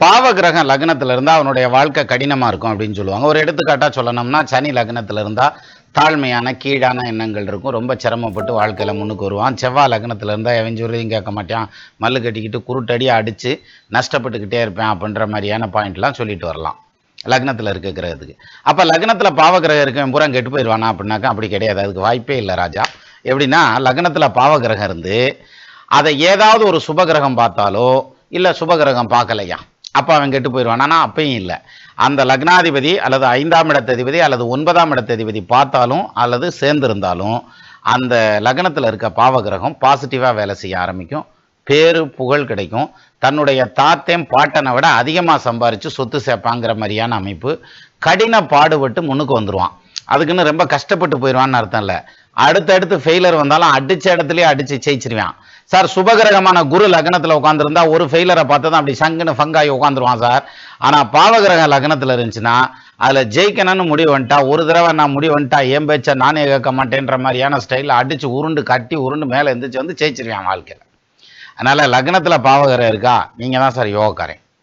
பாவகிரகம் லக்னத்துல இருந்தா அவனுடைய வாழ்க்கை கடினமா இருக்கும் அப்படின்னு சொல்லுவாங்க. ஒரு எடுத்துக்காட்டா சொல்லணும்னா, சனி லக்னத்துல இருந்தா தாழ்மையான கீழான எண்ணங்கள் இருக்கும். ரொம்ப சிரமப்பட்டு வாழ்க்கையில முன்னுக்கு வருவான். செவ்வாய் லக்னத்துல இருந்தா எவன் சொல்றதையும் கேட்க மாட்டான். மல்லு கட்டிக்கிட்டு குருட்டடியா அடிச்சு நஷ்டப்பட்டுக்கிட்டே இருப்பேன் அப்படின்ற மாதிரியான பாயிண்ட்லாம் சொல்லிட்டு வரலாம் லக்னத்துல இருக்க கிரகத்துக்கு. அப்ப லக்னத்துல பாவகிரகம் இருக்கவன் பூரா கெட்டு போயிடுவானா அப்படின்னாக்கா அப்படி கிடையாது. அதுக்கு வாய்ப்பே இல்லை ராஜா. எப்படின்னா, லக்னத்துல பாவகிரகம் இருந்து அதை ஏதாவது ஒரு சுபகிரகம் பார்த்தாலோ இல்ல சுபகிரகம் பார்க்கலையா அப்ப அவன் கெட்டு போயிடுவான். ஆனா அப்பயும் இல்லை. அந்த லக்னாதிபதி அல்லது 5ஆம் இடத்ததிபதி அல்லது 9ஆம் இடத்ததிபதி பார்த்தாலும் அல்லது சேர்ந்திருந்தாலும் அந்த லக்னத்தில் இருக்க பாவகிரகம் பாசிட்டிவாக வேலை செய்ய ஆரம்பிக்கும். பேரு புகழ் கிடைக்கும். தன்னுடைய தாத்தேன் பாட்டனை விட அதிகமாக சம்பாரித்து சொத்து சேர்ப்பாங்கிற மாதிரியான அமைப்பு. கடின பாடுபட்டு முன்னுக்கு வந்துடுவான். அதுக்குன்னு ரொம்ப கஷ்டப்பட்டு போயிடுவான்னு அர்த்தம் இல்லை. அடுத்தடுத்து ஃபெயிலர் வந்தாலும் அடிச்ச இடத்துலயே அடிச்சு ஜெயிச்சிருவான். சார், சுபகிரகமான குரு லக்னத்தில் உட்காந்துருந்தா ஒரு ஃபெயிலரை பார்த்து தான் அப்படி சங்குன்னு ஃபங்காயி உட்காந்துருவான் சார். ஆனால் பாவகிரகம் லக்னத்தில் இருந்துச்சுன்னா அதில் ஜெயிக்கணும்னு முடிவு வந்துட்டா, ஒரு தடவை நான் முடிவு வந்துட்டா ஏன் பேச்ச நானே கேட்க மாட்டேன்ற மாதிரியான ஸ்டைலில் அடிச்சு உருண்டு கட்டி உருண்டு மேலே எந்திரிச்சு வந்து ஜெயிச்சிருவான் வாழ்க்கையில். அதனால லக்னத்தில் பாவகிரகம் இருக்கா, நீங்கள் தான் சார் யோகக்காரன்.